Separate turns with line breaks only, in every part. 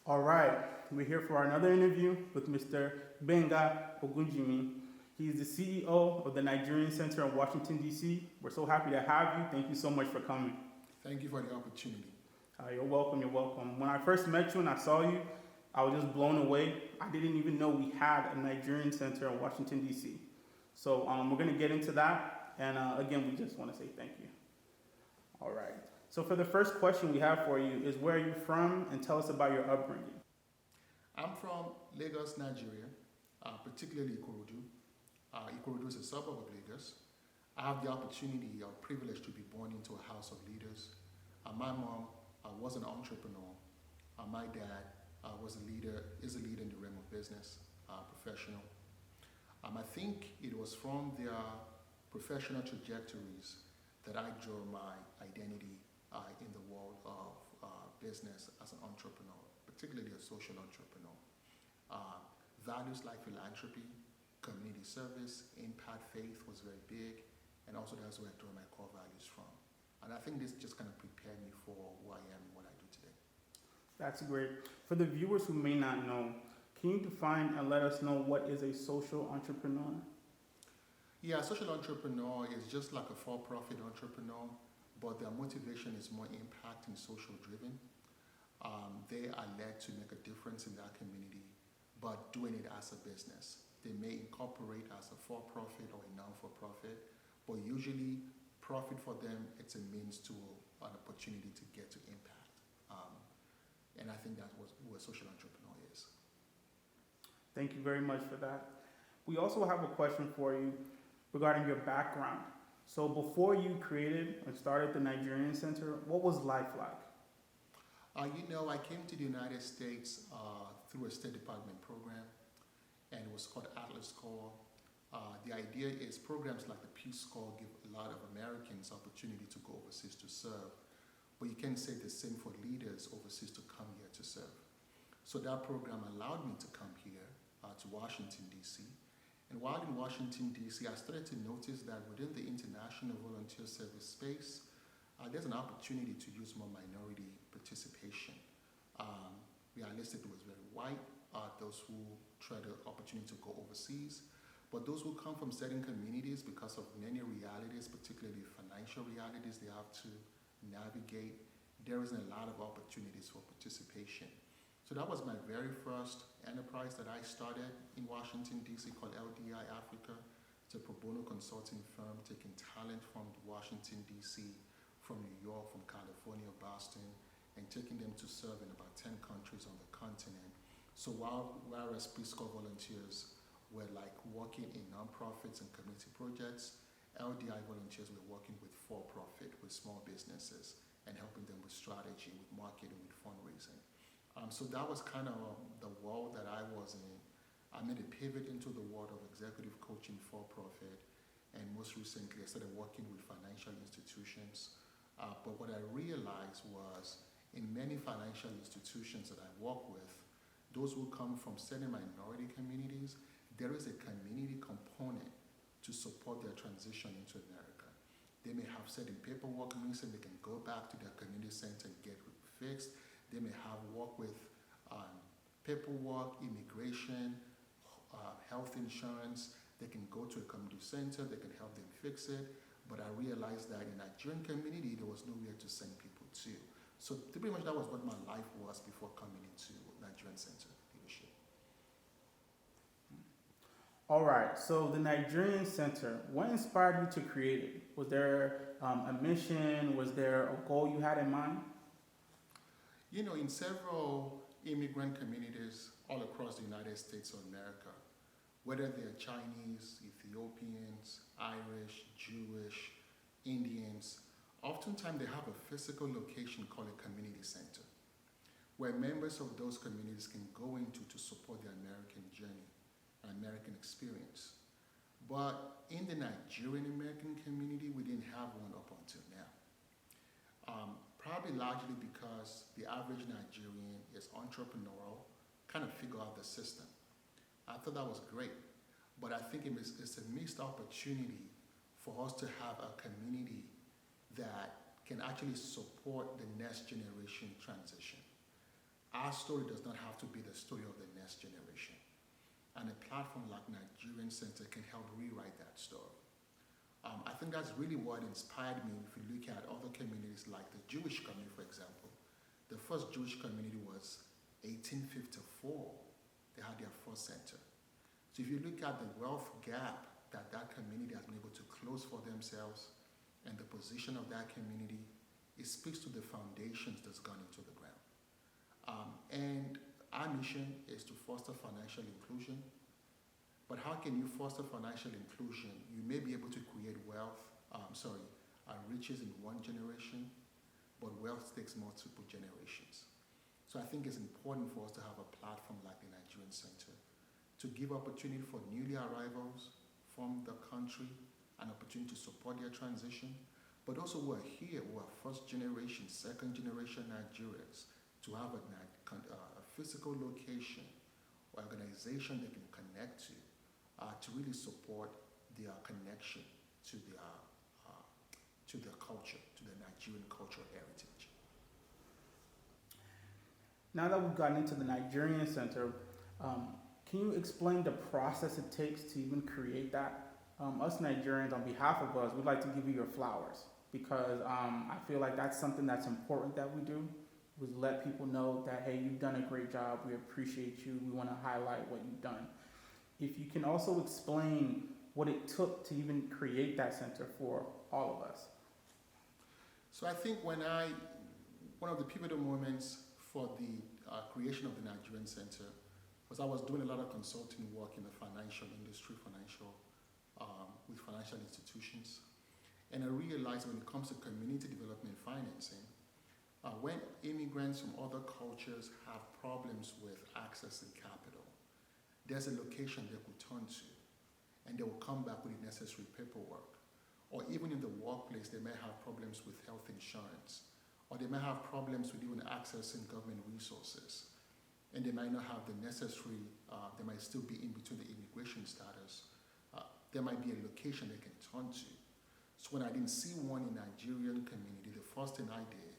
All right, we're here for another interview with Mr. Gbenga Ogunjimi. He's the CEO of the Nigerian Center in Washington, D.C. We're so happy to have you. Thank you so much for coming.
Thank you for the opportunity.
You're welcome, you're welcome. When I first met you and I saw you, I was just blown away. I didn't even know we had a Nigerian Center in Washington, D.C. So we're going to get into that. And again, we just want to say thank you. All right. So for the first question we have for you is, where are you from, and tell us about your upbringing.
I'm from Lagos, Nigeria, particularly Ikorodu. Ikorodu is a suburb of Lagos. I have the opportunity or privilege to be born into a house of leaders. My mom was an entrepreneur. My dad is a leader in the realm of business, professional. I think it was from their professional trajectories that I drew my identity in the world of business as an entrepreneur, particularly a social entrepreneur. Values like philanthropy, community service, impact, faith was very big, and also that's where I draw my core values from. And I think this just kind of prepared me for who I am and what I do today.
That's great. For the viewers who may not know, can you define and let us know what is a social entrepreneur?
Yeah, a social entrepreneur is just like a for-profit entrepreneur, but their motivation is more impact and social driven. They are led to make a difference in their community, but doing it as a business. They may incorporate as a for-profit or a non-for-profit, but usually profit for them, it's a means to an opportunity to get to impact. And I think that's what a social entrepreneur is.
Thank you very much for that. We also have a question for you regarding your background. So before you created and started the Nigerian Center, what was life like?
I came to the United States through a State Department program, and it was called Atlas Corps. The idea is programs like the Peace Corps give a lot of Americans opportunity to go overseas to serve, but you can't say the same for leaders overseas to come here to serve. So that program allowed me to come here to Washington, D.C. And while in Washington, D.C., I started to notice that within the international volunteer service space, there's an opportunity to use more minority participation. Realistically, it was very white, those who tried the opportunity to go overseas. But those who come from certain communities, because of many realities, particularly financial realities they have to navigate, there isn't a lot of opportunities for participation. So that was my very first enterprise that I started in Washington, D.C. called LDI Africa. It's a pro bono consulting firm taking talent from Washington, D.C., from New York, from California, Boston, and taking them to serve in about 10 countries on the continent. So whereas Peace Corps volunteers were like working in nonprofits and community projects, LDI volunteers were working with for-profit, with small businesses, and helping them with strategy, with marketing, with fundraising. So that was kind of the world that I was in. I made a pivot into the world of executive coaching for-profit, and most recently I started working with financial institutions. But what I realized was, in many financial institutions that I work with, those who come from certain minority communities, there is a community component to support their transition into America. They may have certain paperwork missing, they can go back to their community center and get it fixed. They may have work with paperwork, immigration, health insurance. They can go to a community center, they can help them fix it. But I realized that in the Nigerian community, there was nowhere to send people to. So pretty much that was what my life was before coming into Nigerian Center leadership.
All right, so the Nigerian Center, what inspired you to create it? Was there a mission? Was there a goal you had in mind?
In several immigrant communities all across the United States of America, whether they're Chinese, Ethiopians, Irish, Jewish, Indians, oftentimes they have a physical location called a community center, where members of those communities can go into to support their American journey, American experience. But in the Nigerian American community, we didn't have one up until now. Probably largely because the average Nigerian is entrepreneurial, kind of figure out the system. I thought that was great, but I think it's a missed opportunity for us to have a community and actually support the next generation transition. Our story does not have to be the story of the next generation. And a platform like Nigerian Center can help rewrite that story. I think that's really what inspired me. If you look at other communities like the Jewish community, for example, the first Jewish community was 1854. They had their first center. So if you look at the wealth gap that that community has been able to close for themselves and the position of that community, it speaks to the foundations that's gone into the ground. And our mission is to foster financial inclusion. But how can you foster financial inclusion? You may be able to create riches in one generation, but wealth takes multiple generations. So I think it's important for us to have a platform like the Nigerian Center to give opportunity for newly arrivals from the country, an opportunity to support their transition, but also who are here, who are first generation, second generation Nigerians, to have a physical location, organization they can connect to really support their connection to their culture, to the Nigerian cultural heritage.
Now that we've gotten into the Nigerian Center, can you explain the process it takes to even create that? Us Nigerians, on behalf of us, we'd like to give you your flowers because I feel like that's something that's important that we do. We let people know that, hey, you've done a great job. We appreciate you. We want to highlight what you've done. If you can also explain what it took to even create that center for all of us.
So I think one of the pivotal moments for the creation of the Nigerian Center was I was doing a lot of consulting work in the financial industry, with financial institutions. And I realized when it comes to community development financing, when immigrants from other cultures have problems with accessing capital, there's a location they could turn to, and they will come back with the necessary paperwork. Or even in the workplace, they may have problems with health insurance, or they may have problems with even accessing government resources, and they might not have the necessary, they might still be in between the immigration status. There might be a location they can turn to. So when I didn't see one in Nigerian community, the first thing I did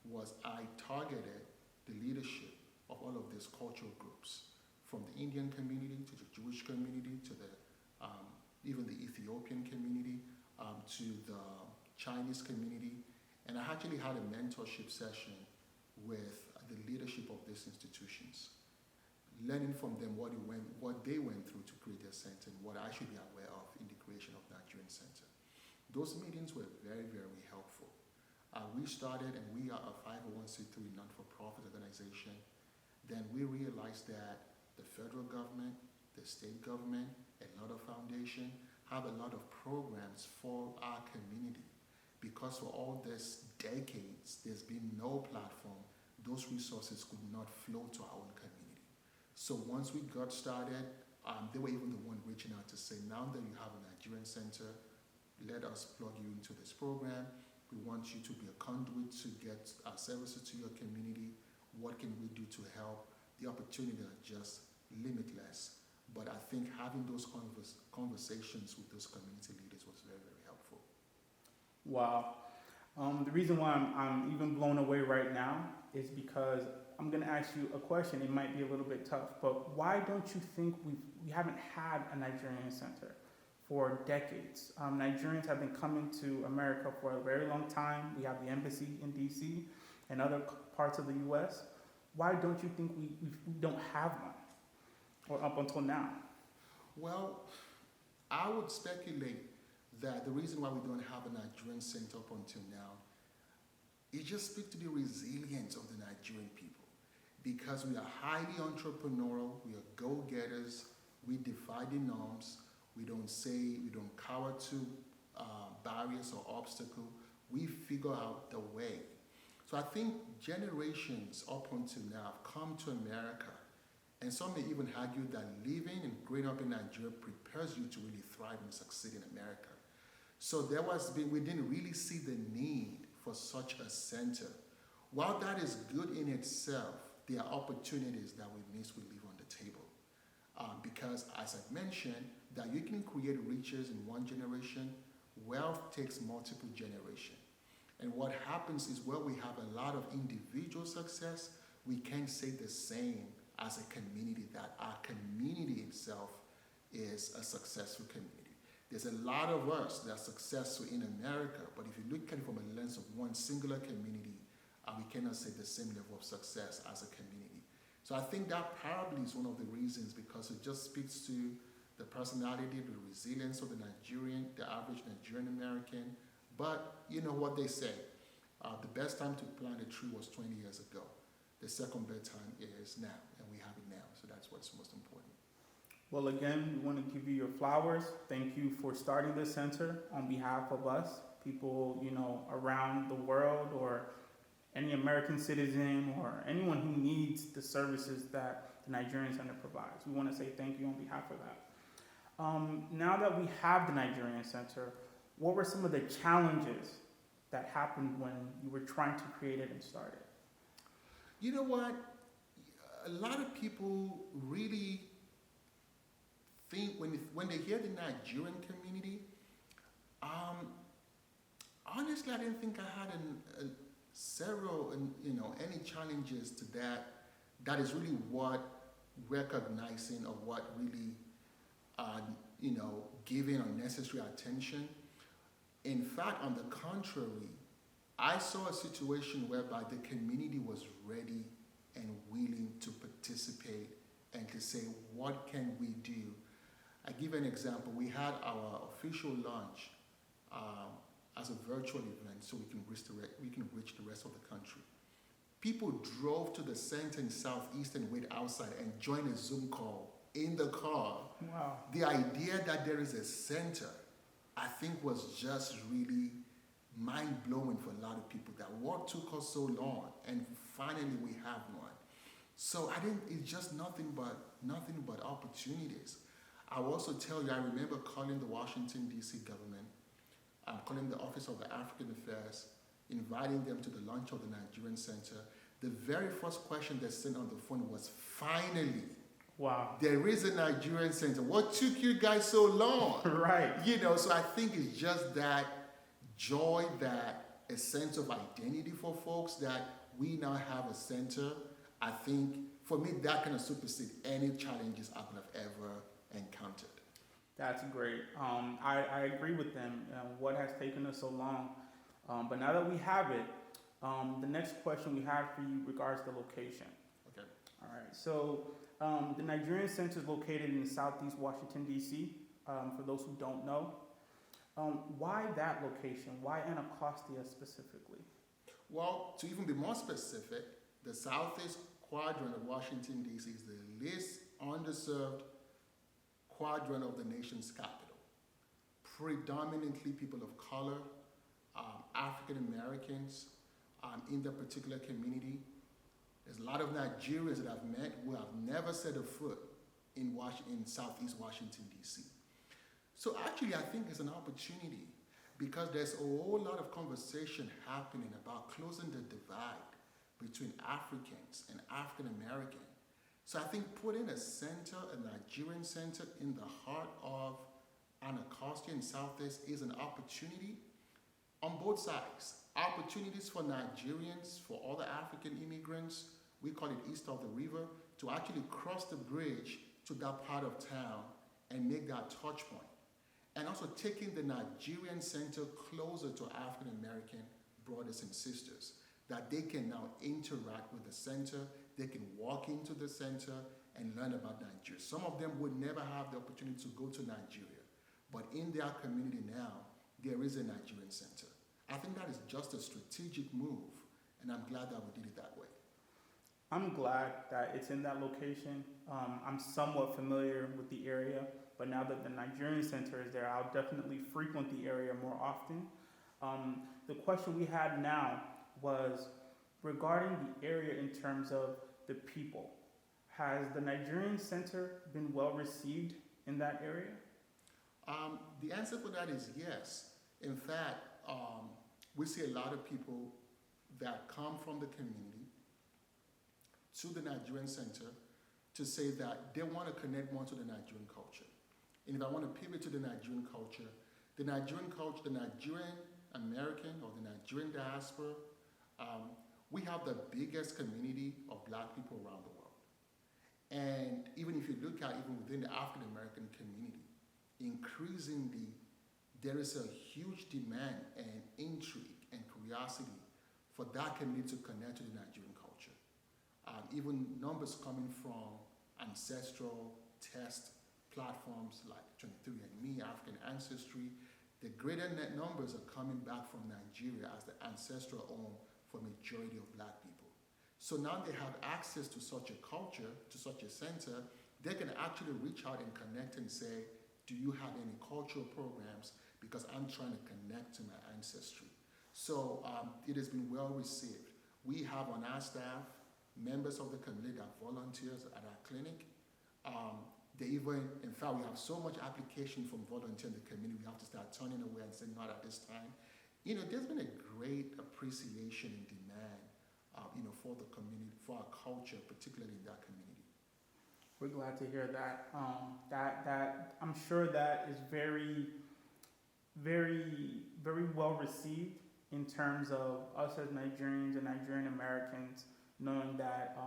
was I targeted the leadership of all of these cultural groups, from the Indian community to the Jewish community to the even the Ethiopian community to the Chinese community. And I actually had a mentorship session with the leadership of these institutions, learning from them what they went through to create their center and what I should be aware of in the creation of Nigerian Center. Those meetings were very, very helpful. We started, and we are a 501c3 non-for-profit organization. Then we realized that the federal government, the state government, a lot of foundations have a lot of programs for our community. Because for all these decades, there's been no platform, those resources could not flow to our own community. So once we got started, they were even the one reaching out to say, now that you have a Nigerian Center, let us plug you into this program. We want you to be a conduit to get services to your community. What can we do to help? The opportunities are just limitless. But I think having those conversations with those community leaders was very, very helpful.
Wow. The reason why I'm even blown away right now is because I'm going to ask you a question. It might be a little bit tough, but why don't you think we haven't had a Nigerian Center for decades? Nigerians have been coming to America for a very long time. We have the embassy in D.C. and other parts of the U.S. Why don't you think we don't have one, or up until now?
Well, I would speculate that the reason why we don't have a Nigerian Center up until now, it just speaks to the resilience of the Nigerian people. Because we are highly entrepreneurial, we are go-getters, we defy the norms, we don't cower to barriers or obstacles, we figure out the way. So I think generations up until now have come to America, and some may even argue that living and growing up in Nigeria prepares you to really thrive and succeed in America. So we didn't really see the need for such a center. While that is good in itself, there are opportunities that we miss, we leave on the table. Because as I mentioned, that you can create riches in one generation, wealth takes multiple generations. And what happens is where we have a lot of individual success, we can't say the same as a community, that our community itself is a successful community. There's a lot of us that are successful in America, but if you look at it from a lens of one singular community, we cannot say the same level of success as a community. So I think that probably is one of the reasons, because it just speaks to the personality, the resilience of the average Nigerian American. But you know what they say, the best time to plant a tree was 20 years ago. The second best time is now, and we have it now. So that's what's most important.
Well, again, we want to give you your flowers. Thank you for starting this center on behalf of us, people, around the world, or any American citizen, or anyone who needs the services that the Nigerian Center provides. We want to say thank you on behalf of that. Now that we have the Nigerian Center, what were some of the challenges that happened when you were trying to create it and start it?
You know what? A lot of people really think when they hear the Nigerian community, honestly, I didn't think I had any challenges to that. That is really what recognizing, or what really, giving unnecessary attention. In fact, on the contrary, I saw a situation whereby the community was ready and willing to participate and to say, what can we do? I give an example. We had our official launch as a virtual event, so we can reach the rest of the country. People drove to the center in Southeast and wait outside and join a Zoom call in the car.
Wow.
The idea that there is a center, I think, was just really mind-blowing for a lot of people. That what took us so long, and finally we have one. So it's just nothing but opportunities. I will also tell you, I remember calling the Washington, D.C. government, calling the Office of the African Affairs, inviting them to the launch of the Nigerian Center. The very first question they sent on the phone was, finally,
wow,
there is a Nigerian Center. What took you guys so long?
Right.
So I think it's just that joy, that a sense of identity for folks, that we now have a center. I think, for me, that kind of supersedes any challenges I could have ever encountered.
That's great. I agree with them. What has taken us so long? But now that we have it, the next question we have for you regards the location.
Okay.
All right. So the Nigerian Center is located in Southeast Washington, D.C. For those who don't know. Why that location? Why Anacostia specifically?
Well, to even be more specific, the Southeast quadrant of Washington, D.C. is the least underserved quadrant of the nation's capital. Predominantly people of color, African Americans in the particular community. There's a lot of Nigerians that I've met who have never set a foot in Southeast Washington, D.C. So actually, I think it's an opportunity, because there's a whole lot of conversation happening about closing the divide between Africans and African Americans. So I think putting a center, a Nigerian center, in the heart of Anacostia in Southeast is an opportunity on both sides. Opportunities for Nigerians, for other African immigrants, we call it east of the river, to actually cross the bridge to that part of town and make that touch point. And also taking the Nigerian center closer to African American brothers and sisters, that they can now interact with the center, they can walk into the center and learn about Nigeria. Some of them would never have the opportunity to go to Nigeria, but in their community now, there is a Nigerian center. I think that is just a strategic move, and I'm glad that we did it that way.
I'm glad that it's in that location. I'm somewhat familiar with the area, but now that the Nigerian Center is there, I'll definitely frequent the area more often. The question we had now was regarding the area in terms of the people. Has the Nigerian Center been well received in that area?
The answer for that is yes. In fact, we see a lot of people that come from the community to the Nigerian Center to say that they want to connect more to the Nigerian culture. And if I want to pivot to the Nigerian culture, the Nigerian American or the Nigerian diaspora, we have the biggest community of black people around the world. And even if you look at even within the African American community, increasingly there is a huge demand and intrigue and curiosity for that community to connect to the Nigerian culture. Even numbers coming from ancestral test platforms like 23andMe, African Ancestry, the greater net numbers are coming back from Nigeria as the ancestral home for majority of black people. So now they have access to such a culture, to such a center, they can actually reach out and connect and say, do you have any cultural programs? Because I'm trying to connect to my ancestry. So it has been well received. We have on our staff members of the community that volunteers at our clinic. They even, in fact, we have so much application from volunteers in the community, we have to start turning away and saying not at this time. You know, there's been a great appreciation and demand, for the community, for our culture, particularly in that community.
We're glad to hear that. That I'm sure that is very, very, very well received in terms of us as Nigerians and Nigerian Americans, knowing that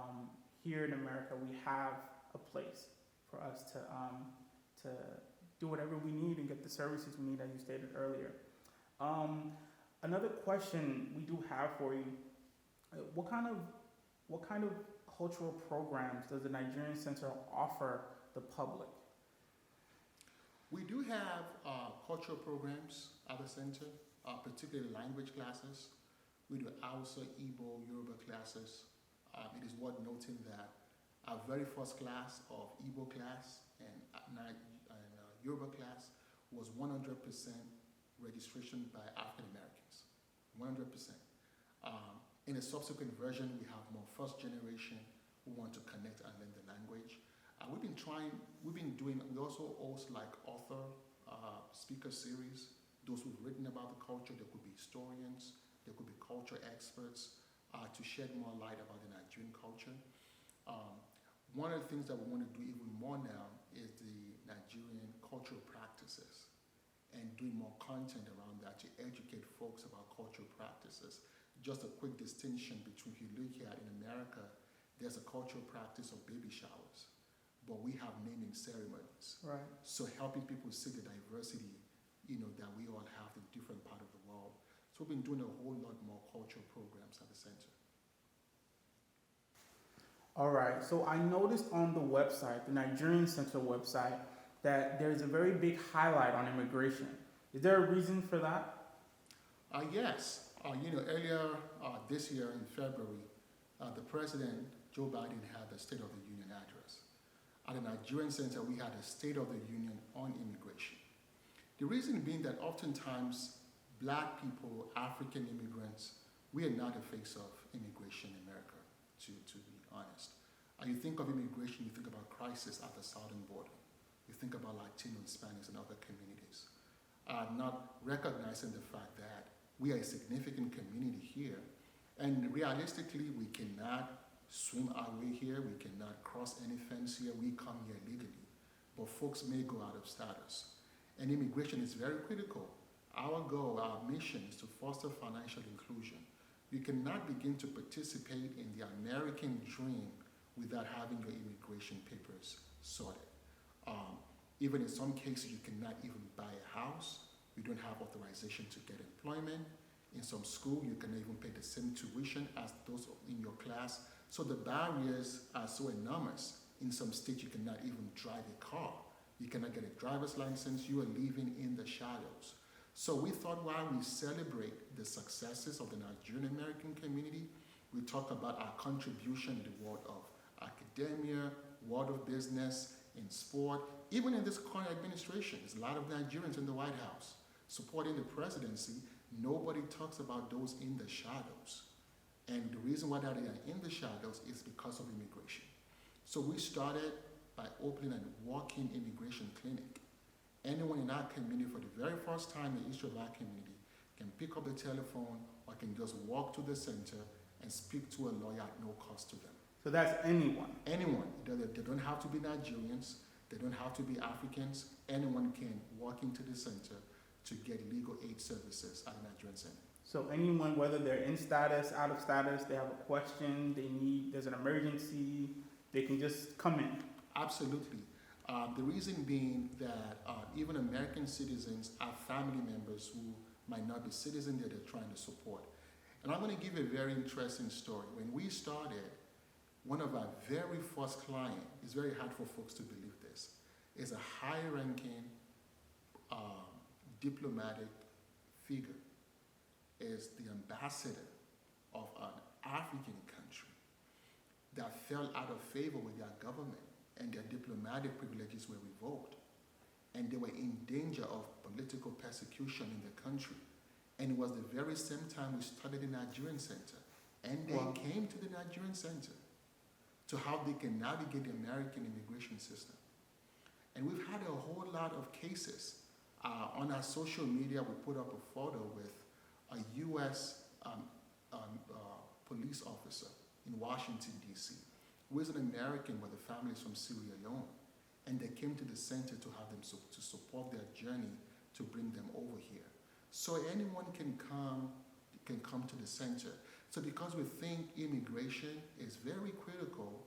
here in America we have a place for us to do whatever we need and get the services we need, as you stated earlier. Another question we do have for you: what kind of cultural programs does the Nigerian Center offer the public?
We do have cultural programs at the center, particularly language classes. We do Hausa, Igbo, Yoruba classes. It is worth noting that our very first class of Igbo class and Yoruba class was 100% registration by African Americans, 100%. In a subsequent version, we have more first generation who want to connect and learn the language. We also host like author speaker series, those who've written about the culture. There could be historians, there could be culture experts to shed more light about the Nigerian culture. One of the things that we want to do even more now is the Nigerian cultural practices and doing more content around that to educate folks about cultural practices. Just a quick distinction between, if you look at in America, there's a cultural practice of baby showers, but we have naming ceremonies.
Right.
So helping people see the diversity, that we all have in different part of the world. So we've been doing a whole lot more cultural programs at the center.
All right, so I noticed on the website, the Nigerian Center website, that there's a very big highlight on immigration. Is there a reason for that?
Yes. Earlier this year in February, the President, Joe Biden, had the State of the Union address. At the Nigerian Center, we had a State of the Union on immigration. The reason being that oftentimes black people, African immigrants, we are not the face of immigration in America, to be honest. You think of immigration, you think about crisis at the southern border. You think about Latino, Hispanics, and other communities. Not recognizing the fact that we are a significant community here, and realistically, we cannot swim our way here, we cannot cross any fence here, we come here legally, but folks may go out of status. And immigration is very critical. Our goal, our mission is to foster financial inclusion. You cannot begin to participate in the American dream without having your immigration papers sorted. Even in some cases, you cannot even buy a house. You don't have authorization to get employment. In some school, you cannot even pay the same tuition as those in your class. So the barriers are so enormous. In some states, you cannot even drive a car. You cannot get a driver's license. You are living in the shadows. So we thought while we celebrate the successes of the Nigerian American community, we talk about our contribution in the world of academia, world of business, in sport, even in this current administration. There's a lot of Nigerians in the White House supporting the presidency. Nobody talks about those in the shadows. And the reason why they are in the shadows is because of immigration. So we started by opening a walk-in immigration clinic. Anyone in our community for the very first time in the history of our community can pick up the telephone or can just walk to the center and speak to a lawyer at no cost to them.
So that's anyone?
Anyone. They don't have to be Nigerians. They don't have to be Africans. Anyone can walk into the center to get legal aid services at the Nigerian Center.
So anyone, whether they're in status, out of status, they have a question, there's an emergency, they can just come in.
Absolutely. The reason being that even American citizens have family members who might not be citizens that they're trying to support. And I'm going to give a very interesting story. When we started, one of our very first clients, it's very hard for folks to believe this, is a high-ranking diplomatic figure, is the ambassador of an African country that fell out of favor with their government, and their diplomatic privileges were revoked, and they were in danger of political persecution in the country. And it was the very same time we started the Nigerian Center, and they came to the Nigerian Center to how they can navigate the American immigration system. And we've had a whole lot of cases. On our social media, we put up a photo with a U.S. Police officer in Washington, D.C., who is an American, but the family is from Sierra Leone. And they came to the center to have them to support their journey to bring them over here. So anyone can come to the center. So because we think immigration is very critical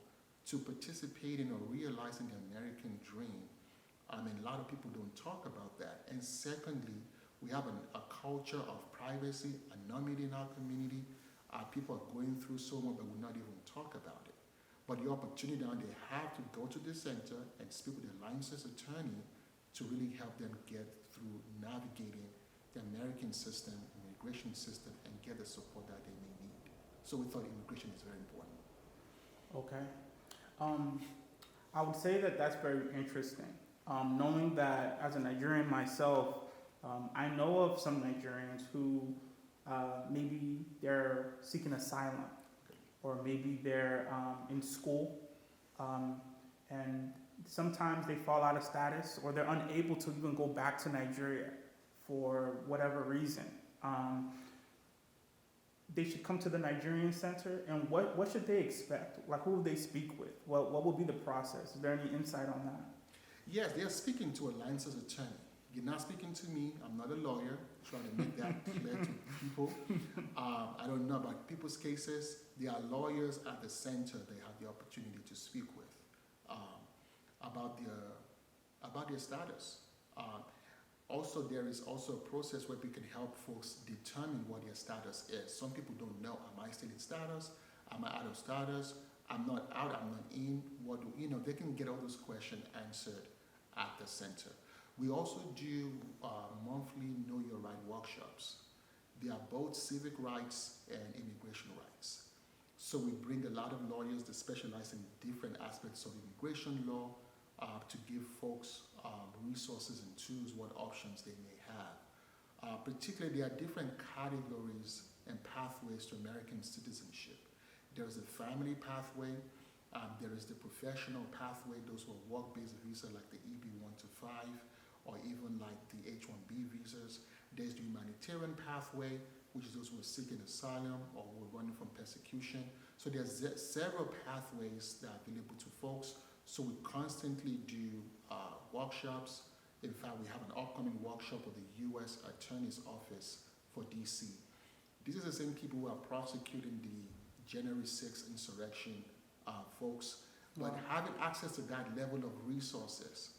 to participating or realizing the American dream, a lot of people don't talk about that. And secondly, we have a culture of privacy, anonymity in our community. People are going through so much, but we not even talk about it. But the opportunity now, they have to go to the center and speak with a licensed attorney to really help them get through navigating the American system, immigration system, and get the support that they may need. So we thought immigration is very important.
Okay. I would say that that's very interesting. Knowing that as a Nigerian myself, I know of some Nigerians who maybe they're seeking asylum, or maybe they're in school, and sometimes they fall out of status, or they're unable to even go back to Nigeria for whatever reason. They should come to the Nigerian Center, and what should they expect? Like, who would they speak with? What would be the process? Is there any insight on that?
Yes, they are speaking to a licensed attorney. You're not speaking to me. I'm not a lawyer. Trying to make that clear to people. I don't know about people's cases. There are lawyers at the center they have the opportunity to speak with about their status. Also, there is also a process where we can help folks determine what their status is. Some people don't know, am I still in status? Am I out of status? I'm not out, I'm not in. They can get all those questions answered at the center. We also do monthly Know Your Right workshops. They are both civic rights and immigration rights. So we bring a lot of lawyers that specialize in different aspects of immigration law to give folks resources and tools, what options they may have. Particularly, there are different categories and pathways to American citizenship. There is a family pathway. There is the professional pathway, those who are work-based visa like the EB-1 to 5, or even like the H-1B visas. There's the humanitarian pathway, which is those who are seeking asylum or who are running from persecution. So there's several pathways that are available to folks. So we constantly do workshops. In fact, we have an upcoming workshop with the U.S. Attorney's Office for D.C. These are the same people who are prosecuting the January 6th insurrection folks. But having access to that level of resources,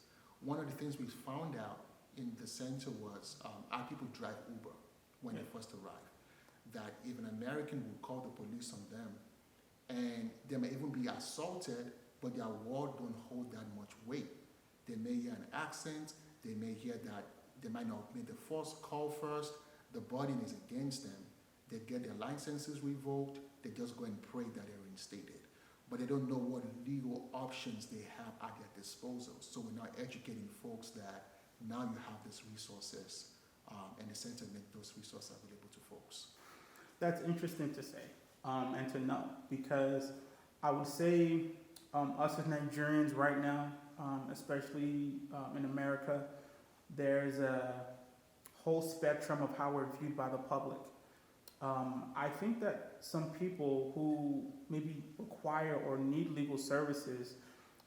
one of the things we found out in the center was our people drive Uber when they first arrive. That if an American would call the police on them, and they may even be assaulted, but their word don't hold that much weight. They may hear an accent, they may hear that they might not make the first call first, the burden is against them. They get their licenses revoked, they just go and pray that they're reinstated. But they don't know what legal options they have at their disposal. So we're now educating folks that now you have these resources, and the center make those resources available to folks.
That's interesting to say and to know, because I would say us as Nigerians right now, especially in America, there's a whole spectrum of how we're viewed by the public. I think that some people who maybe require or need legal services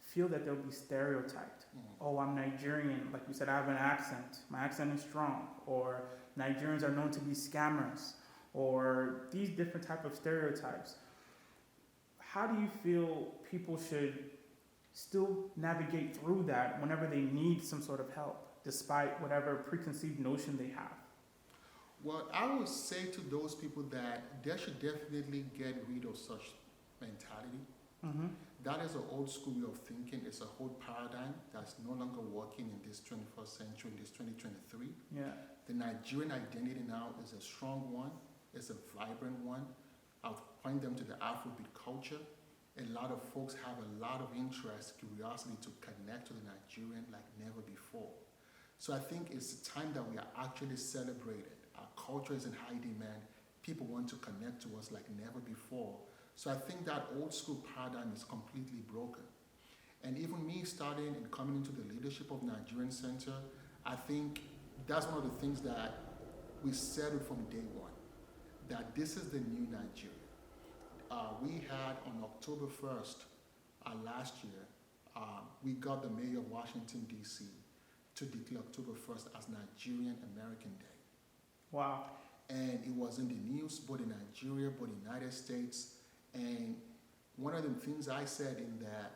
feel that they'll be stereotyped. Oh, I'm Nigerian. Like you said, I have an accent. My accent is strong. Or Nigerians are known to be scammers. or these different type of stereotypes. How do you feel people should still navigate through that whenever they need some sort of help, despite whatever preconceived notion they have?
Well, I would say to those people that they should definitely get rid of such mentality.
Mm-hmm.
That is an old school way of thinking. It's a whole paradigm that's no longer working in this 21st century, in this 2023.
Yeah.
The Nigerian identity now is a strong one. It's a vibrant one. I'll point them to the Afrobeat culture. A lot of folks have a lot of interest, curiosity to connect to the Nigerian like never before. So I think it's time that we are actually celebrated. Our culture is in high demand. People want to connect to us like never before. So I think that old school paradigm is completely broken. And even me starting and coming into the leadership of Nigerian Center, I think that's one of the things that we settled from day one, that this is the new Nigeria. We had on October 1st last year, we got the mayor of Washington, D.C. to declare October 1st as Nigerian American Day.
Wow.
And it was in the news, both in Nigeria, both in the United States. And one of the things I said in that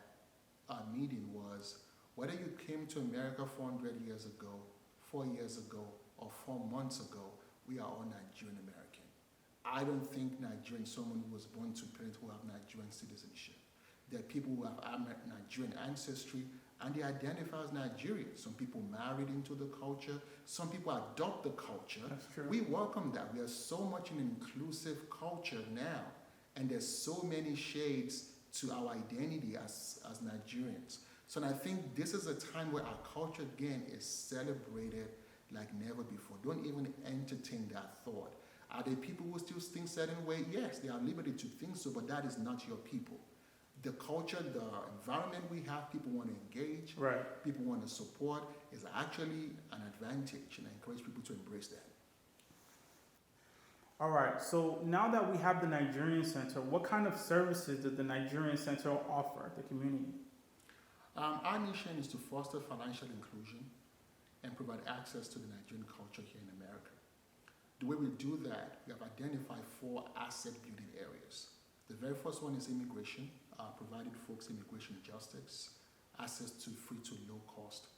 meeting was, whether you came to America 400 years ago, 4 years ago, or 4 months ago, we are all Nigerian American. I don't think Nigerian is someone who was born to parents who have Nigerian citizenship. There are people who have Nigerian ancestry, and they identify as Nigerian. Some people married into the culture. Some people adopt the culture.
That's true.
We welcome that. We are so much an inclusive culture now, and there's so many shades to our identity as Nigerians. So I think this is a time where our culture, again, is celebrated like never before. Don't even entertain that thought. Are there people who still think certain way? Yes, they are liberty to think so, but that is not your people. The culture, the environment we have, people want to engage,
Right.
people want to support, is actually an advantage, and I encourage people to embrace that.
All right. So now that we have the Nigerian Center, what kind of services does the Nigerian Center offer the community?
Our mission is to foster financial inclusion and provide access to the Nigerian culture here in America. The way we do that, we have identified 4 asset building areas. The very first one is immigration, providing folks immigration justice, access to free to low cost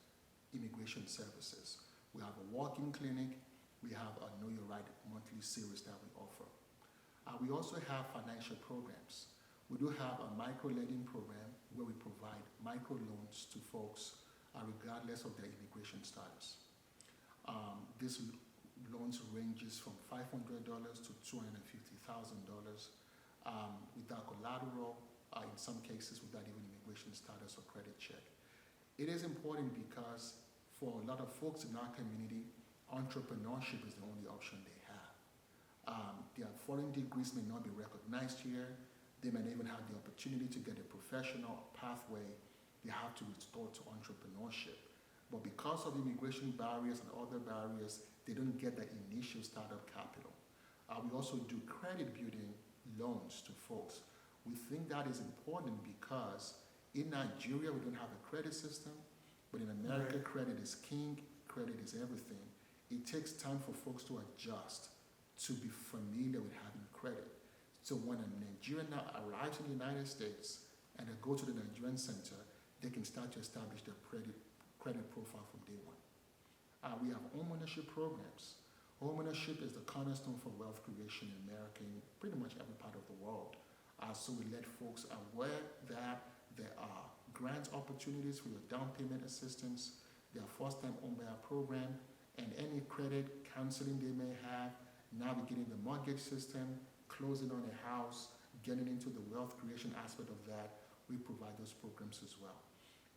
immigration services. We have a walk-in clinic. We have a Know Your Right monthly series that we offer. We also have financial programs. We do have a micro-lending program where we provide micro-loans to folks regardless of their immigration status. This loans ranges from $500 to $250,000 without collateral, in some cases without even immigration status or credit check. It is important because for a lot of folks in our community, entrepreneurship is the only option they have. Their foreign degrees may not be recognized here. They may not even have the opportunity to get a professional pathway. They have to resort to entrepreneurship. But because of immigration barriers and other barriers, they don't get that initial startup capital. We also do credit building loans to folks. We think that is important because in Nigeria, we don't have a credit system, but in America,
Right.
Credit is king, credit is everything. It takes time for folks to adjust, to be familiar with having credit. So when a Nigerian now arrives in the United States and they go to the Nigerian Center, they can start to establish their credit profile from day one. We have homeownership programs. Homeownership is the cornerstone for wealth creation in America, in pretty much every part of the world. So we let folks aware that there are grant opportunities for your down payment assistance, their first-time homebuyer program, and any credit counseling they may have, navigating the mortgage system, closing on a house, getting into the wealth creation aspect of that. We provide those programs as well.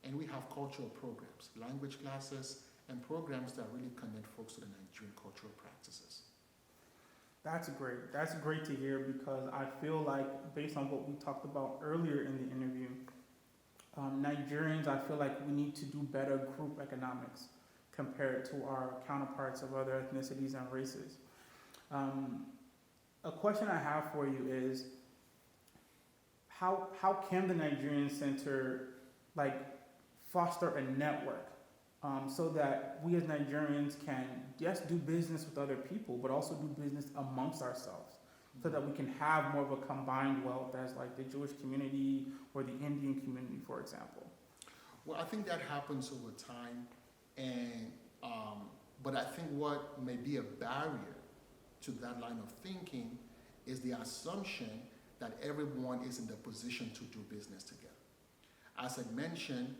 And we have cultural programs, language classes, and programs that really connect folks to the Nigerian cultural practices.
That's great. That's great to hear because I feel like, based on what we talked about earlier in the interview, Nigerians, I feel like we need to do better group economics compared to our counterparts of other ethnicities and races. A question I have for you is, how can the Nigerian Center foster a network so that we as Nigerians can, yes, do business with other people, but also do business amongst ourselves, so that we can have more of a combined wealth as like the Jewish community or the Indian community, for example.
Well, I think that happens over time, and but I think what may be a barrier to that line of thinking is the assumption that everyone is in the position to do business together. As I mentioned,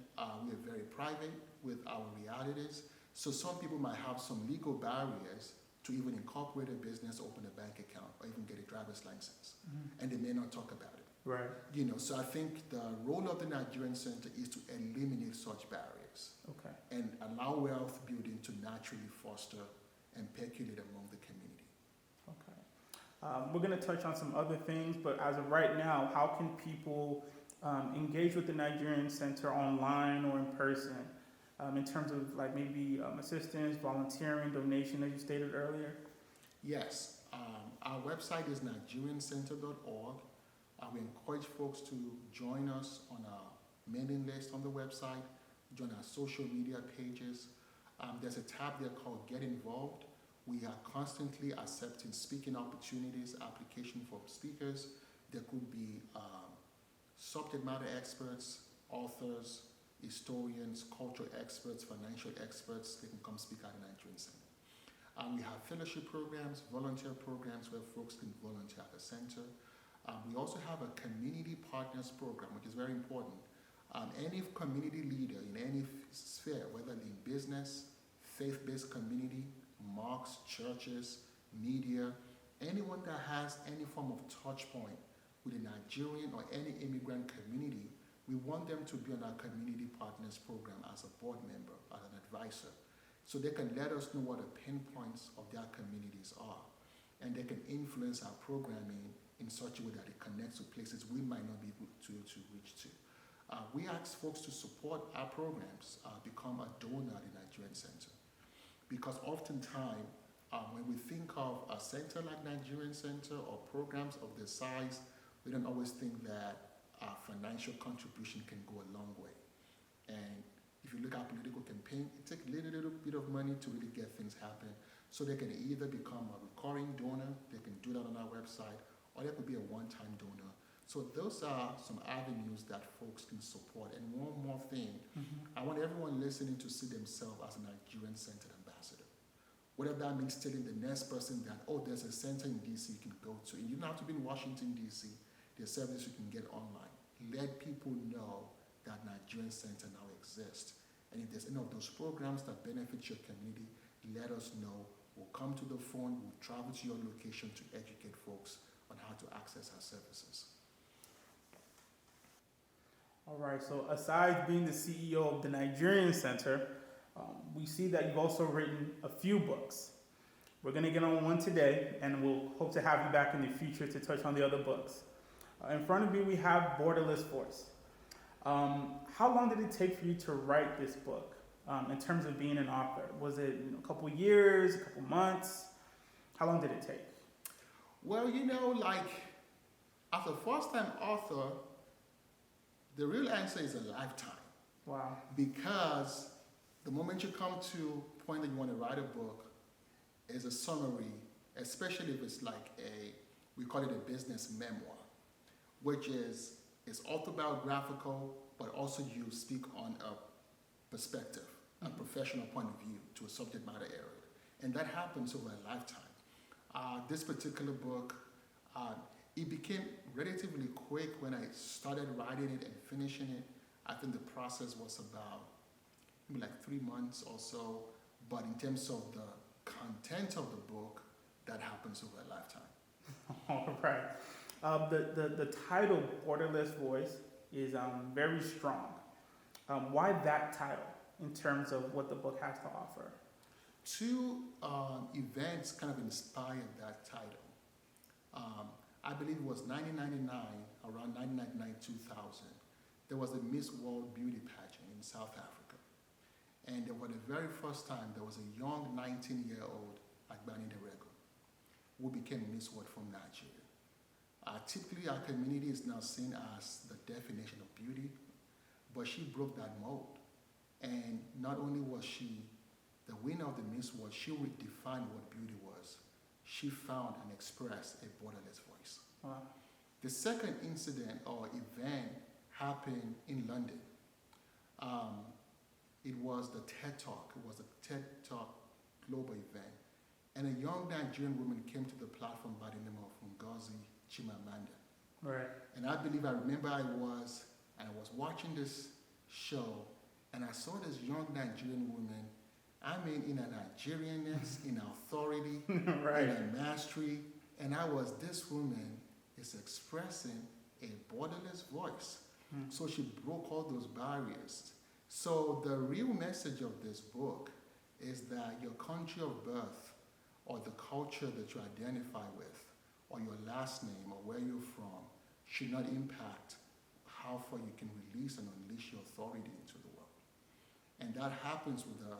we are very private with our realities, so some people might have some legal barriers to even incorporate a business, open a bank account, or even get a driver's license, and they may not talk about it.
Right.
So I think the role of the Nigerian Center is to eliminate such barriers.
Okay.
And allow wealth building to naturally foster and percolate among the community.
Okay. We're going to touch on some other things, but as of right now, how can people engage with the Nigerian Center online or in person, in terms of like maybe assistance, volunteering, donation, as you stated earlier?
Yes. Our website is nigeriancenter.org. We encourage folks to join us on our mailing list on the website, join our social media pages. There's a tab there called Get Involved. We are constantly accepting speaking opportunities, application for speakers. There could be subject matter experts, authors, historians, cultural experts, financial experts. They can come speak at the Nigerian Center. We have fellowship programs, volunteer programs where folks can volunteer at the center. We also have a community partners program, which is very important. Any community leader in any sphere, whether in business, faith-based community, mosques, churches, media, anyone that has any form of touch point with a Nigerian or any immigrant community, we want them to be on our community partners program as a board member, as an advisor, so they can let us know what the pain points of their communities are, and they can influence our programming in such a way that it connects to places we might not be able to reach to. We ask folks to support our programs, become a donor at the Nigerian Center. Because oftentimes, when we think of a center like Nigerian Center or programs of this size, we don't always think that our financial contribution can go a long way. And if you look at political campaign, it takes a little bit of money to really get things happen. So they can either become a recurring donor, they can do that on our website, or there could be a one-time donor. So those are some avenues that folks can support. And one more thing, I want everyone listening to see themselves as a Nigerian Center ambassador. Whatever that means, telling the next person that, oh, there's a center in DC you can go to. And you don't have to be in Washington, DC. There's services you can get online. Let people know that Nigerian Center now exists. And if there's any of those programs that benefit your community, let us know. We'll come to the phone, we'll travel to your location to educate folks on how to access our services.
All right, so aside being the CEO of the Nigerian Center, we see that you've also written a few books. We're going to get on one today, and we'll hope to have you back in the future to touch on the other books. In front of me, we have Borderless Voice. How long did it take for you to write this book in terms of being an author? Was it a couple years, a couple months? How long did it take?
Well, as a first-time author, the real answer is a lifetime.
Wow.
Because the moment you come to the point that you want to write a book, is a summary, especially if it's like we call it a business memoir, which is autobiographical, but also you speak on a perspective, a professional point of view to a subject matter area. And that happens over a lifetime. This particular book, it became relatively quick when I started writing it and finishing it. I think the process was about maybe like 3 months or so, but in terms of the content of the book, that happens over a lifetime.
All right. The title, Borderless Voice, is very strong. Why that title in terms of what the book has to offer?
Two events kind of inspired that title. I believe it was 1999, around 1999-2000. There was a Miss World Beauty pageant in South Africa. And for the very first time, there was a young 19-year-old, Gbenga Ogunjimi, who became Miss World from Nigeria. Typically, our community is now seen as the definition of beauty, but she broke that mold. And not only was she the winner of the Miss World, she redefined what beauty was. She found and expressed a borderless voice.
Wow.
The second incident or event happened in London. It was the TED Talk. It was a TED Talk global event. And a young Nigerian woman came to the platform by the name of Ngozi Chimamanda.
Right.
And I remember I was watching this show, and I saw this young Nigerian woman, I mean, in a Nigerianness, in authority,
Right.
in a mastery, and this woman is expressing a borderless voice. So she broke all those barriers. So the real message of this book is that your country of birth or the culture that you identify with or your last name or where you're from should not impact how far you can release and unleash your authority into the world. And that happens with the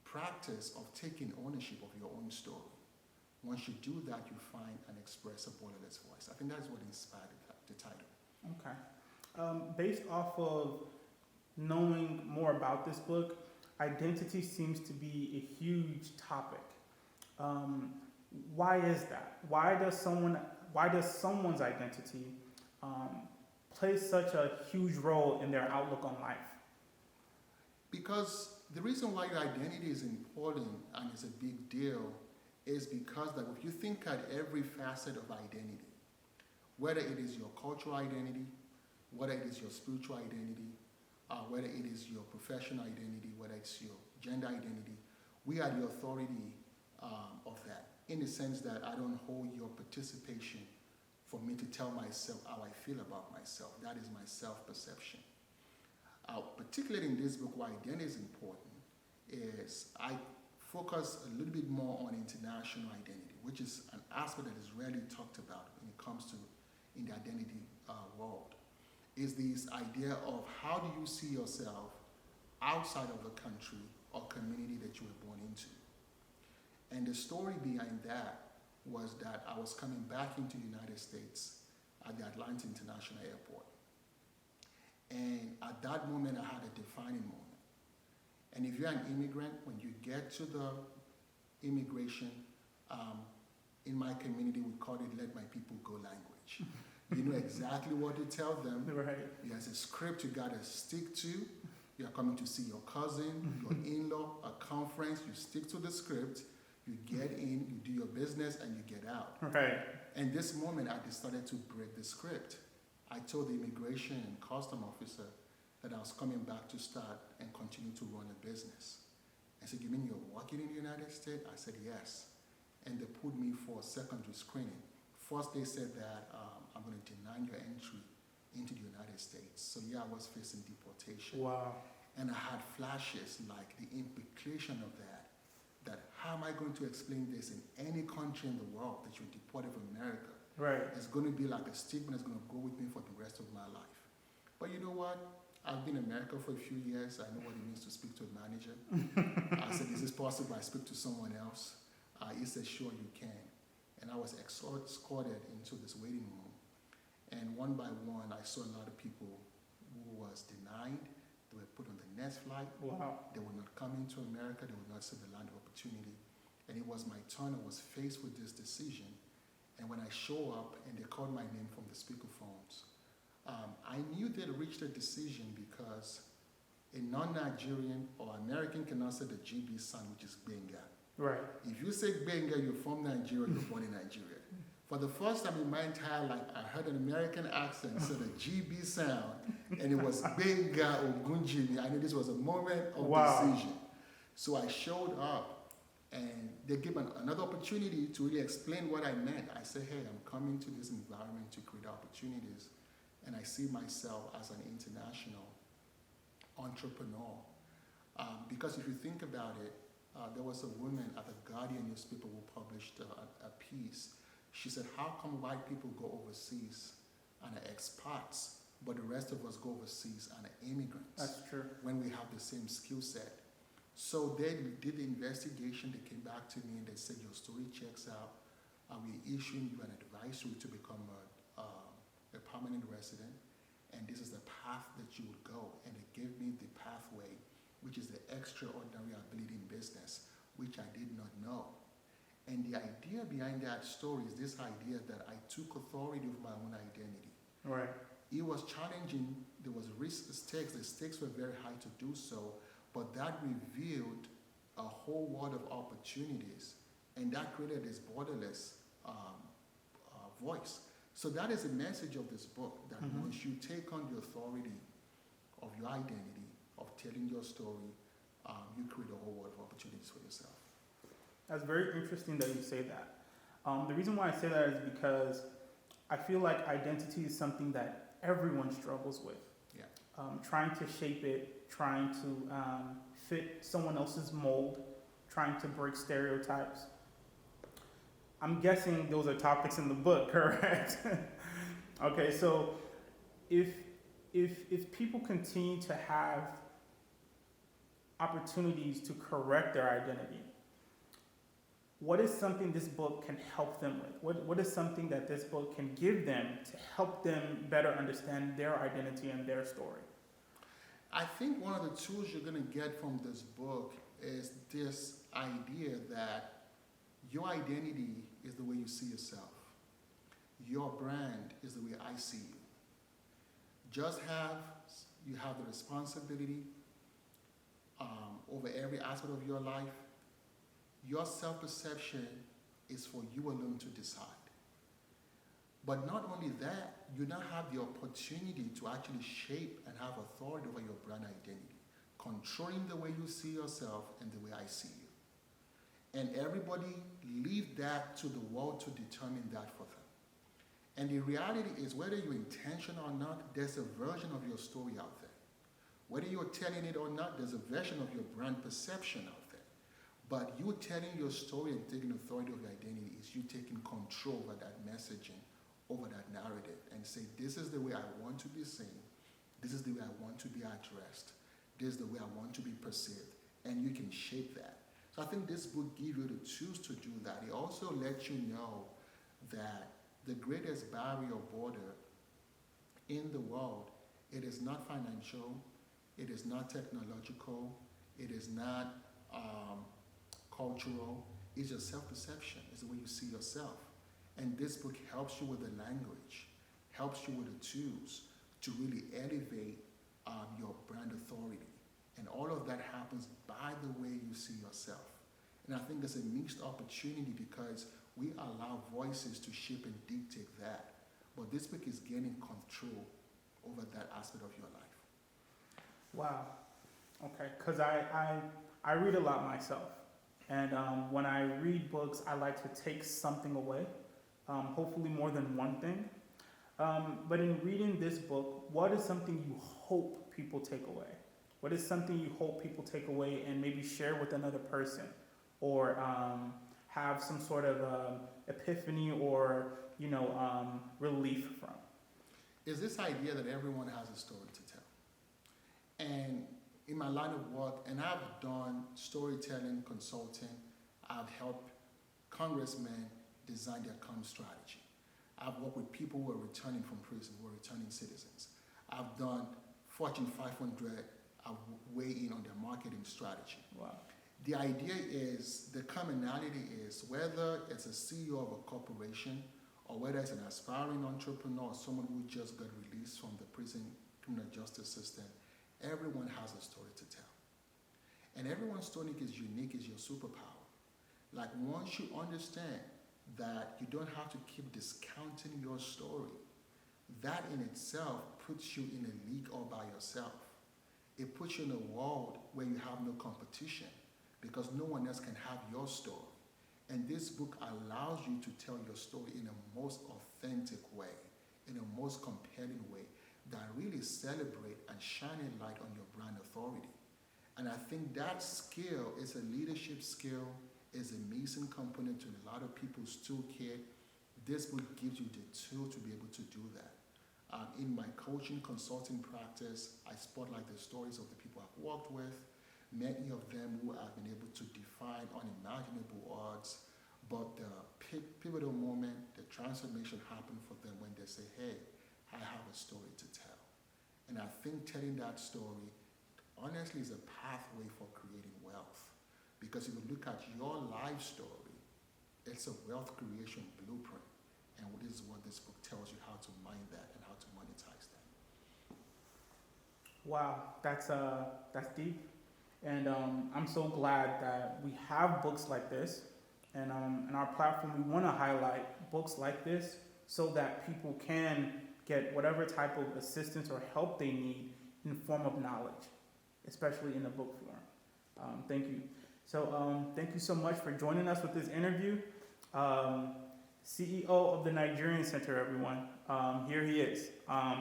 practice of taking ownership of your own story. Once you do that, you find and express a borderless voice. I think that's what inspired the title.
Okay. Based off of knowing more about this book, identity seems to be a huge topic. Why is that? Why does someone's identity play such a huge role in their outlook on life?
Because the reason why your identity is important and is a big deal is because that if you think at every facet of identity, whether it is your cultural identity, whether it is your spiritual identity, whether it is your professional identity, whether it's your gender identity, we are the authority of that, in the sense that I don't hold your participation for me to tell myself how I feel about myself. That is my self-perception. Particularly in this book, why identity is important is I focus a little bit more on international identity, which is an aspect that is rarely talked about when it comes to in the identity world, is this idea of how do you see yourself outside of the country or community that you were born into. And the story behind that was that I was coming back into the United States at the Atlanta International Airport. And at that moment, I had a defining moment. And if you're an immigrant, when you get to the immigration, in my community, we call it "Let My People Go" language. You know exactly what to tell them.
Right.
There's a script you gotta stick to. You're coming to see your cousin, your in-law, a conference. You stick to the script. You get in, you do your business, and you get out.
Right.
And this moment, I decided to break the script. I told the immigration and custom officer that I was coming back to start and continue to run a business. I said, "You mean you're working in the United States?" I said, "Yes." And they put me for a secondary screening. First, they said that I'm going to deny your entry into the United States. So yeah, I was facing deportation.
Wow.
And I had flashes like the implication of that how am I going to explain this in any country in the world that you're deported from America?
Right.
It's going to be like a stigma that's going to go with me for the rest of my life. But you know what? I've been in America for a few years. I know what it means to speak to a manager. I said, "Is this possible? I speak to someone else." He said, "Sure, you can." And I was escorted into this waiting room. And one by one, I saw a lot of people who was denied. They were put on the next flight.
Wow.
They would not come into America. They would not see the land of opportunity. And it was my turn. I was faced with this decision. And when I show up and they called my name from the speakerphones, I knew they'd reached a decision because a non-Nigerian or American cannot say the GB sound, which is Gbenga.
Right.
If you say Gbenga, you're from Nigeria, you're born in Nigeria. For the first time in my entire life, I heard an American accent say the GB sound, and it was Gbenga Ogunjimi. I knew this was a moment of decision. So I showed up, and they gave me another opportunity to really explain what I meant. I said, "Hey, I'm coming to this environment to create opportunities, and I see myself as an international entrepreneur." Because if you think about it, there was a woman at the Guardian newspaper who published a piece. She said, "How come white people go overseas and are expats, but the rest of us go overseas and are immigrants?"
That's true.
When we have the same skill set. So they did the investigation. They came back to me and they said, "Your story checks out. We're issuing you an advisory to become a permanent resident, and this is the path that you would go." And they gave me the pathway which is the extraordinary ability in business, which I did not know. And the idea behind that story is this idea that I took authority over my own identity.
Right.
It was challenging. There was stakes. The stakes were very high to do so, but that revealed a whole world of opportunities, and that created this borderless voice. So that is the message of this book, that once you take on the authority of your identity, of telling your story, you create a whole world of opportunities for yourself.
That's very interesting that you say that. The reason why I say that is because I feel like identity is something that everyone struggles with.
Yeah.
Trying to shape it, trying to fit someone else's mold, trying to break stereotypes. I'm guessing those are topics in the book, correct? Okay, so if people continue to have opportunities to correct their identity, what is something this book can help them with? What is something that this book can give them to help them better understand their identity and their story?
I think one of the tools you're going to get from this book is this idea that your identity is the way you see yourself. Your brand is the way I see you. You have the responsibility over every aspect of your life. Your self-perception is for you alone to decide. But not only that, you now have the opportunity to actually shape and have authority over your brand identity, controlling the way you see yourself and the way I see you. And everybody leave that to the world to determine that for them. And the reality is, whether you're intentional or not, there's a version of your story out there. Whether you're telling it or not, there's a version of your brand perception out there. But you telling your story and taking authority of your identity is you taking control over that messaging, over that narrative, and say, this is the way I want to be seen. This is the way I want to be addressed. This is the way I want to be perceived. And you can shape that. So I think this book gives you the tools to do that. It also lets you know that the greatest barrier or border in the world, it is not financial, it is not technological, it is not cultural, it's your self-perception, it's the way you see yourself. And this book helps you with the language, helps you with the tools to really elevate your brand authority. And all of that happens by the way you see yourself. And I think there's a mixed opportunity because we allow voices to shape and dictate that. But this book is gaining control over that aspect of your life.
Wow. Okay, because I read a lot myself. And when I read books, I like to take something away, hopefully more than one thing. But in reading this book, what is something you hope people take away? What is something you hope people take away and maybe share with another person, or have some sort of epiphany or relief from?
Is this idea that everyone has a story to tell. And in my line of work, and I've done storytelling consulting, I've helped congressmen design their comm strategy. I've worked with people who are returning from prison, who are returning citizens. I've done Fortune 500 weigh in on their marketing strategy.
Wow.
The idea is, the commonality is, whether it's a CEO of a corporation or whether it's an aspiring entrepreneur or someone who just got released from the prison criminal justice system, everyone has a story to tell. And everyone's story is unique, is your superpower. Like, once you understand that you don't have to keep discounting your story, that in itself puts you in a league all by yourself. It puts you in a world where you have no competition because no one else can have your story. And this book allows you to tell your story in a most authentic way, in a most compelling way that really celebrate and shine a light on your brand authority. And I think that skill is a leadership skill, is a missing component to a lot of people's toolkit. This book gives you the tool to be able to do that. In my coaching consulting practice, I spotlight the stories of the people I've worked with, many of them who have been able to define unimaginable odds, but the pivotal moment, the transformation happened for them when they say, hey, I have a story to tell. And I think telling that story honestly is a pathway for creating wealth. Because if you look at your life story, it's a wealth creation blueprint. And this is what this book tells you, how to mine that and how to monetize that.
Wow, that's deep, and I'm so glad that we have books like this, and in our platform we want to highlight books like this so that people can get whatever type of assistance or help they need in the form of knowledge, especially in the book form. Thank you. So thank you so much for joining us with this interview. CEO of the Nigerian Center, everyone. Here he is.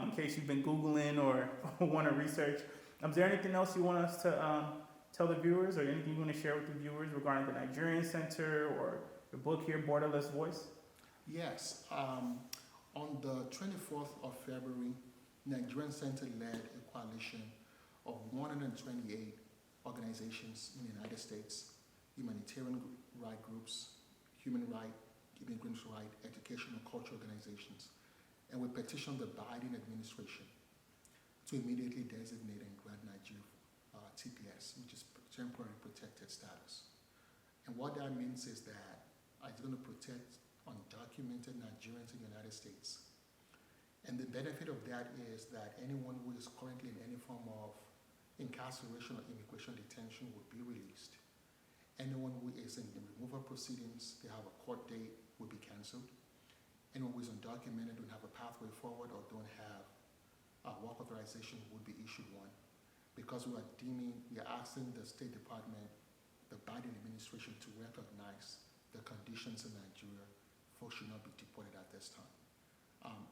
In case you've been Googling or want to research. Is there anything else you want us to tell the viewers, or anything you want to share with the viewers regarding the Nigerian Center or the book here, Borderless Voice?
Yes. On the 24th of February, Nigerian Center led a coalition of 128 organizations in the United States, humanitarian rights groups, human rights, immigrants' rights, educational culture organizations, and we petitioned the Biden administration to immediately designate and grant Nigeria TPS, which is temporary protected status. And what that means is that it's going to protect undocumented Nigerians in the United States. And the benefit of that is that anyone who is currently in any form of incarceration or immigration detention will be released. Anyone who is in the removal proceedings, they have a court date, will be cancelled. Anyone who is undocumented, don't have a pathway forward, or don't have work authorization, would be issued one. Because we are asking the State Department, the Biden administration, to recognize the conditions in Nigeria. Folks should not be deported at this time.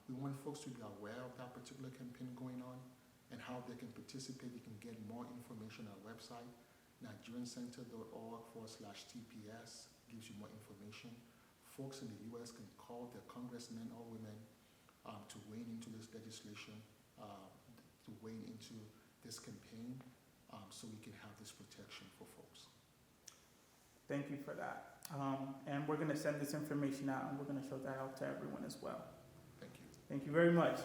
We want folks to be aware of that particular campaign going on and how they can participate. You can get more information on our website, nigeriancenter.org/TPS, gives you more information. Folks in the U.S. can call their congressmen or women to weigh into this legislation, to weigh into this campaign, so we can have this protection for folks.
Thank you for that. And we're going to send this information out, and we're going to show that out to everyone as well.
Thank you.
Thank you very much.